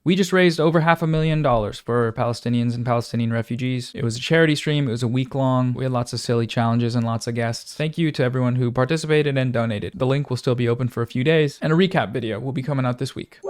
We just raised over $500,000 for Palestinians and Palestinian refugees. It was a charity stream. It was a week long. We had lots of silly challenges and lots of guests. Thank you to everyone who participated and donated. The link will still be open for a few days, and a recap video will be coming out this week.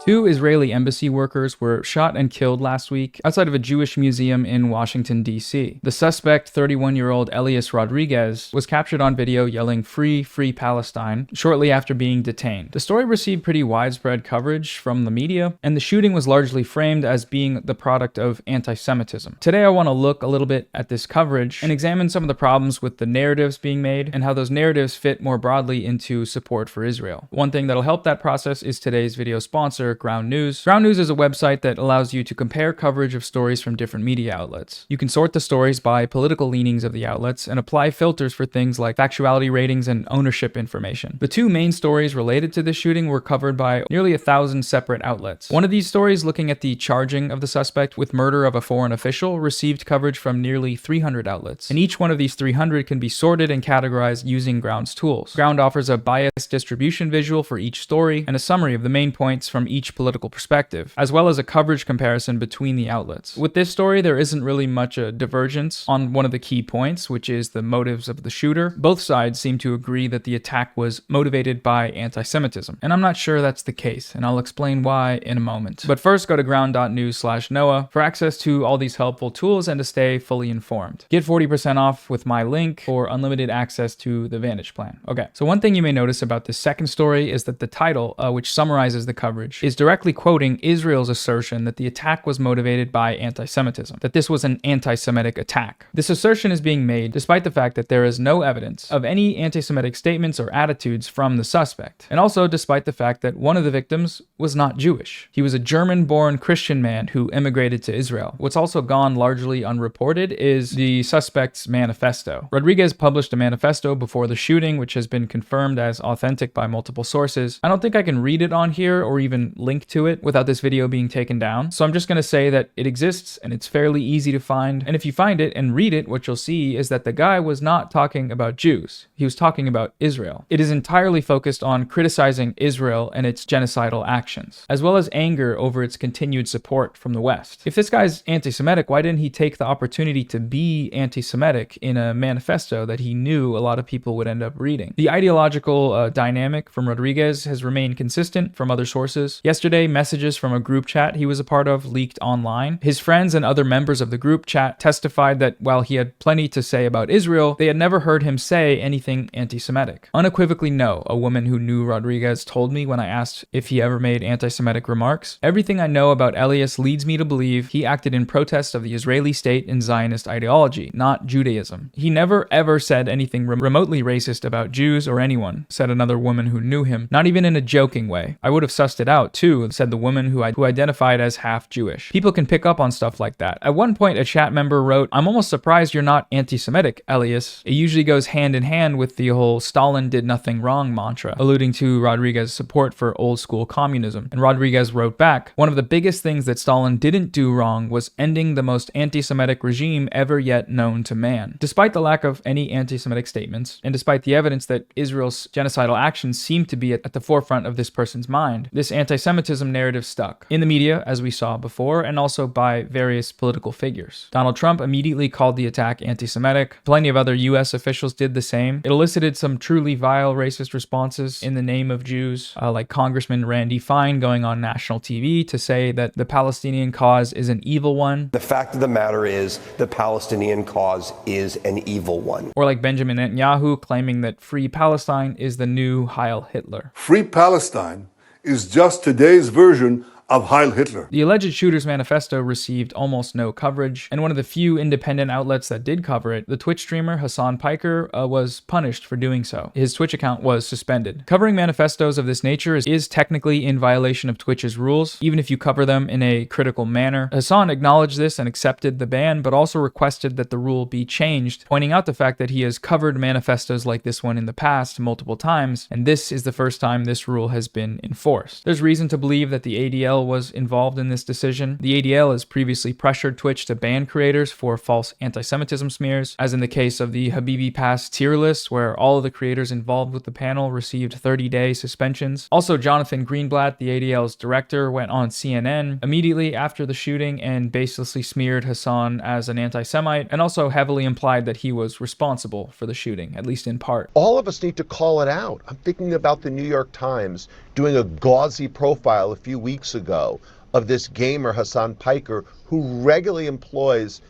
2 Israeli embassy workers were shot and killed last week outside of a Jewish museum in Washington, D.C. The suspect, 31-year-old Elias Rodriguez, was captured on video yelling "Free, Free Palestine" shortly after being detained. The story received pretty widespread coverage from the media, and the shooting was largely framed as being the product of antisemitism. Today I want to look a little bit at this coverage and examine some of the problems with the narratives being made and how those narratives fit more broadly into support for Israel. One thing that'll help that process is today's video sponsor, Ground News. Ground News is a website that allows you to compare coverage of stories from different media outlets. You can sort the stories by political leanings of the outlets and apply filters for things like factuality ratings and ownership information. The 2 main stories related to this shooting were covered by nearly 1,000 separate outlets. One of these stories, looking at the charging of the suspect with murder of a foreign official, received coverage from nearly 300 outlets. And each one of these 300 can be sorted and categorized using Ground's tools. Ground offers a biased distribution visual for each story and a summary of the main points from each political perspective, as well as a coverage comparison between the outlets. With this story, there isn't really much a divergence on one of the key points, which is the motives of the shooter. Both sides seem to agree that the attack was motivated by anti-Semitism, and I'm not sure that's the case, and I'll explain why in a moment. But first, go to ground.news/Noah for access to all these helpful tools and to stay fully informed. Get 40% off with my link for unlimited access to the Vantage plan. Okay, so one thing you may notice about this second story is that the title, which summarizes the coverage, is directly quoting Israel's assertion that the attack was motivated by anti-Semitism, that this was an anti-Semitic attack. This assertion is being made despite the fact that there is no evidence of any anti-Semitic statements or attitudes from the suspect, and also despite the fact that one of the victims was not Jewish. He was a German-born Christian man who immigrated to Israel. What's also gone largely unreported is the suspect's manifesto. Rodriguez published a manifesto before the shooting, which has been confirmed as authentic by multiple sources. I don't think I can read it on here or even link to it without this video being taken down. So I'm just going to say that it exists and it's fairly easy to find. And if you find it and read it, what you'll see is that the guy was not talking about Jews. He was talking about Israel. It is entirely focused on criticizing Israel and its genocidal actions, as well as anger over its continued support from the West. If this guy's anti-Semitic, why didn't he take the opportunity to be anti-Semitic in a manifesto that he knew a lot of people would end up reading? The ideological dynamic from Rodriguez has remained consistent from other sources. Yesterday, messages from a group chat he was a part of leaked online. His friends and other members of the group chat testified that while he had plenty to say about Israel, they had never heard him say anything anti-Semitic. Unequivocally no, a woman who knew Rodriguez told me when I asked if he ever made anti-Semitic remarks. Everything I know about Elias leads me to believe he acted in protest of the Israeli state and Zionist ideology, not Judaism. He never ever said anything remotely racist about Jews or anyone, said another woman who knew him, not even in a joking way. I would have sussed it out too, said the woman who identified as half Jewish. People can pick up on stuff like that. At one point, a chat member wrote, "I'm almost surprised you're not anti-Semitic, Elias. It usually goes hand in hand with the whole Stalin did nothing wrong mantra," alluding to Rodriguez's support for old school communism. And Rodriguez wrote back, "One of the biggest things that Stalin didn't do wrong was ending the most anti-Semitic regime ever yet known to man." Despite the lack of any anti-Semitic statements, and despite the evidence that Israel's genocidal actions seem to be at the forefront of this person's mind, this anti-Semitism narrative stuck in the media, as we saw before, and also by various political figures. Donald Trump immediately called the attack anti-Semitic. Plenty of other US officials did the same. It elicited some truly vile racist responses in the name of Jews, like Congressman Randy Fine going on national TV to say that the Palestinian cause is an evil one. The fact of the matter is the Palestinian cause is an evil one. Or like Benjamin Netanyahu claiming that Free Palestine is the new Heil Hitler. Free Palestine is just today's version of Heil Hitler. The alleged shooter's manifesto received almost no coverage, and one of the few independent outlets that did cover it, the Twitch streamer Hassan Piker, was punished for doing so. His Twitch account was suspended. Covering manifestos of this nature is technically in violation of Twitch's rules, even if you cover them in a critical manner. Hassan acknowledged this and accepted the ban, but also requested that the rule be changed, pointing out the fact that he has covered manifestos like this one in the past multiple times, and this is the first time this rule has been enforced. There's reason to believe that the ADL ADL was involved in this decision. The ADL has previously pressured Twitch to ban creators for false anti-Semitism smears, as in the case of the Habibi Pass tier list, where all of the creators involved with the panel received 30-day suspensions. Also, Jonathan Greenblatt, the ADL's director, went on CNN immediately after the shooting and baselessly smeared Hassan as an anti-Semite, and also heavily implied that he was responsible for the shooting, at least in part. All of us need to call it out. I'm thinking about the New York Times doing a gauzy profile a few weeks ago of this gamer, Hassan Piker, who regularly employs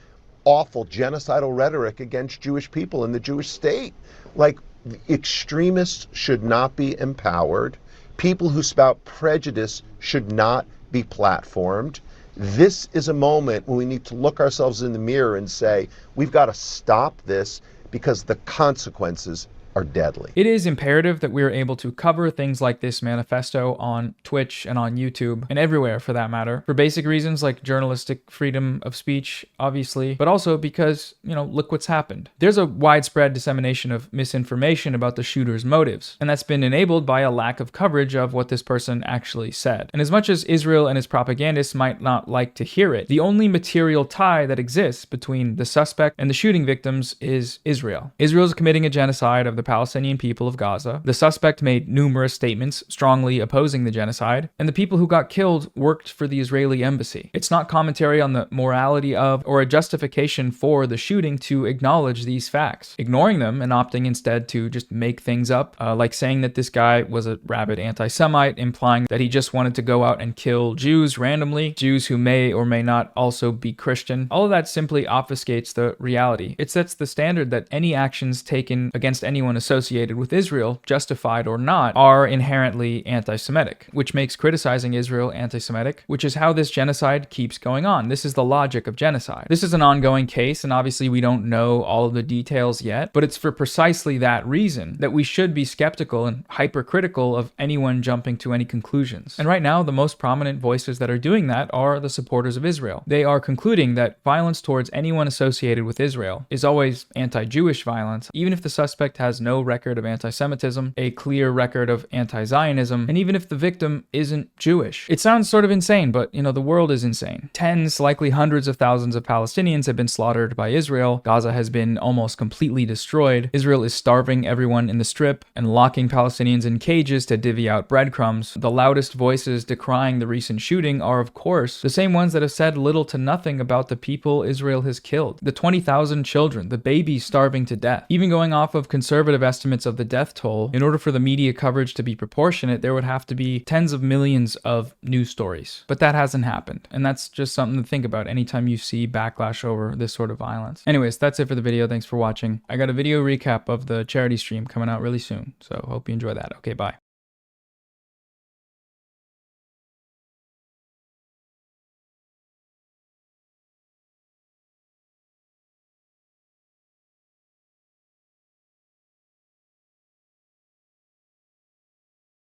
awful genocidal rhetoric against Jewish people in the Jewish state. Like, extremists should not be empowered. People who spout prejudice should not be platformed. This is a moment when we need to look ourselves in the mirror and say, we've got to stop this because the consequences are deadly. It is imperative that we are able to cover things like this manifesto on Twitch and on YouTube and everywhere for that matter, for basic reasons like journalistic freedom of speech, obviously, but also because, look what's happened. There's a widespread dissemination of misinformation about the shooter's motives, and that's been enabled by a lack of coverage of what this person actually said. And as much as Israel and its propagandists might not like to hear it, the only material tie that exists between the suspect and the shooting victims is Israel. Israel's committing a genocide of the Palestinian people of Gaza. The suspect made numerous statements strongly opposing the genocide, and the people who got killed worked for the Israeli embassy. It's not commentary on the morality of or a justification for the shooting to acknowledge these facts, ignoring them and opting instead to just make things up, like saying that this guy was a rabid anti-Semite, implying that he just wanted to go out and kill Jews randomly, Jews who may or may not also be Christian. All of that simply obfuscates the reality. It sets the standard that any actions taken against anyone associated with Israel, justified or not, are inherently anti-Semitic, which makes criticizing Israel anti-Semitic, which is how this genocide keeps going on. This is the logic of genocide. This is an ongoing case, and obviously we don't know all of the details yet, but it's for precisely that reason that we should be skeptical and hypercritical of anyone jumping to any conclusions. And right now, the most prominent voices that are doing that are the supporters of Israel. They are concluding that violence towards anyone associated with Israel is always anti-Jewish violence, even if the suspect has no record of anti-Semitism, a clear record of anti-Zionism, and even if the victim isn't Jewish. It sounds sort of insane, but the world is insane. Tens, likely hundreds of thousands of Palestinians have been slaughtered by Israel. Gaza has been almost completely destroyed. Israel is starving everyone in the Strip and locking Palestinians in cages to divvy out breadcrumbs. The loudest voices decrying the recent shooting are, of course, the same ones that have said little to nothing about the people Israel has killed. The 20,000 children, the babies starving to death. Even going off of conservative estimates of the death toll, in order for the media coverage to be proportionate, there would have to be tens of millions of news stories. But that hasn't happened, and that's just something to think about anytime you see backlash over this sort of violence. Anyways, that's it for the video. Thanks for watching. I got a video recap of the charity stream coming out really soon, so hope you enjoy that. Okay, bye.